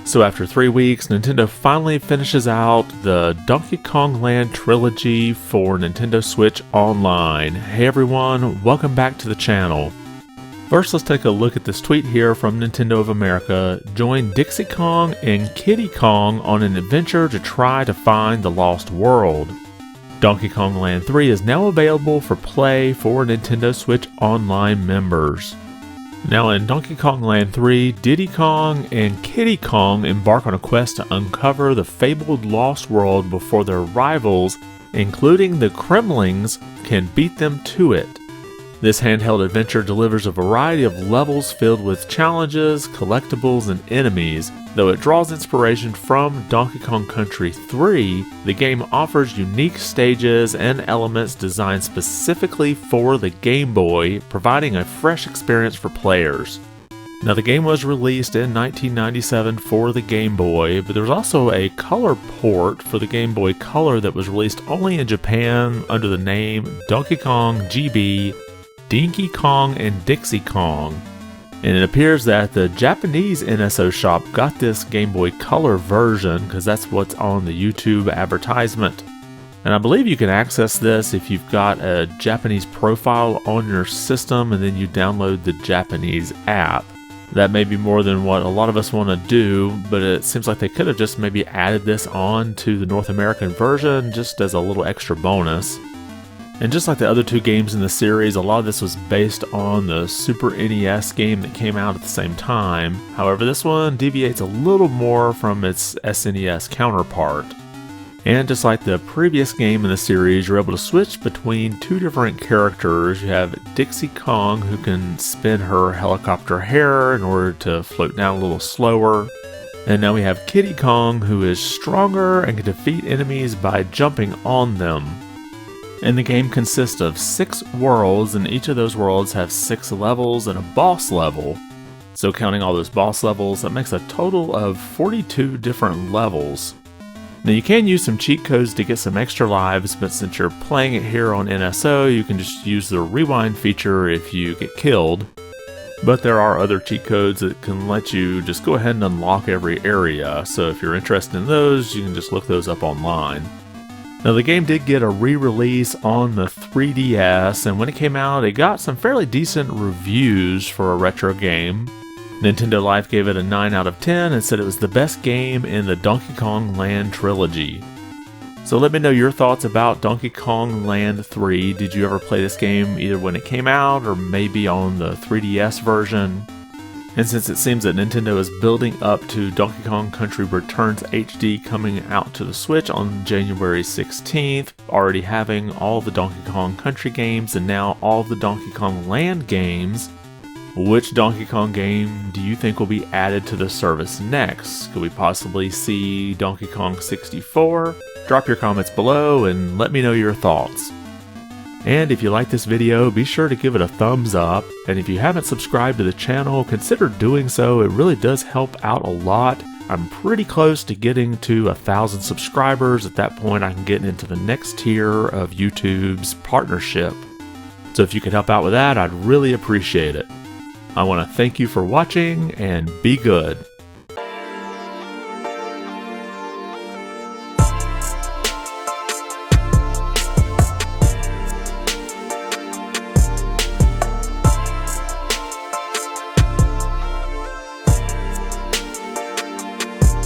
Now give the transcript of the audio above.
So after 3 weeks, Nintendo finally finishes out the Donkey Kong Land trilogy for Nintendo Switch Online. Hey everyone, welcome back to the channel. First, let's take a look at this tweet here from Nintendo of America. Join Dixie Kong and Kiddy Kong on an adventure to try to find the lost world. Donkey Kong Land 3 is now available for play for Nintendo Switch Online members. Now in Donkey Kong Land 3, Diddy Kong and Kiddy Kong embark on a quest to uncover the fabled lost world before their rivals, including the Kremlings, can beat them to it. This handheld adventure delivers a variety of levels filled with challenges, collectibles, and enemies. Though it draws inspiration from Donkey Kong Country 3, the game offers unique stages and elements designed specifically for the Game Boy, providing a fresh experience for players. Now, the game was released in 1997 for the Game Boy, but there was also a color port for the Game Boy Color that was released only in Japan under the name Donkey Kong GB, Dinky Kong, and Dixie Kong. And it appears that the Japanese NSO shop got this Game Boy Color version because that's what's on the YouTube advertisement. And I believe you can access this if you've got a Japanese profile on your system and then you download the Japanese app. That may be more than what a lot of us want to do, but it seems like they could have just maybe added this on to the North American version just as a little extra bonus. And just like the other two games in the series, a lot of this was based on the Super NES game that came out at the same time. However, this one deviates a little more from its SNES counterpart. And just like the previous game in the series, you're able to switch between two different characters. You have Dixie Kong, who can spin her helicopter hair in order to float down a little slower. And now we have Kiddy Kong, who is stronger and can defeat enemies by jumping on them. And the game consists of 6 worlds, and each of those worlds have 6 levels and a boss level. So counting all those boss levels, that makes a total of 42 different levels. Now you can use some cheat codes to get some extra lives, but since you're playing it here on NSO, you can just use the rewind feature if you get killed. But there are other cheat codes that can let you just go ahead and unlock every area, so if you're interested in those, you can just look those up online. Now the game did get a re-release on the 3DS, and when it came out it got some fairly decent reviews for a retro game. Nintendo Life gave it a 9 out of 10 and said it was the best game in the Donkey Kong Land trilogy. So let me know your thoughts about Donkey Kong Land 3. Did you ever play this game either when it came out or maybe on the 3DS version? And since it seems that Nintendo is building up to Donkey Kong Country Returns HD coming out to the Switch on January 16th, already having all the Donkey Kong Country games and now all the Donkey Kong Land games, which Donkey Kong game do you think will be added to the service next? Could we possibly see Donkey Kong 64? Drop your comments below and let me know your thoughts. And if you like this video, be sure to give it a thumbs up, and if you haven't subscribed to the channel, consider doing so. It really does help out a lot. I'm pretty close to getting to 1,000 subscribers. At that point, I can get into the next tier of YouTube's partnership. So if you could help out with that, I'd really appreciate it. I want to thank you for watching, and be good.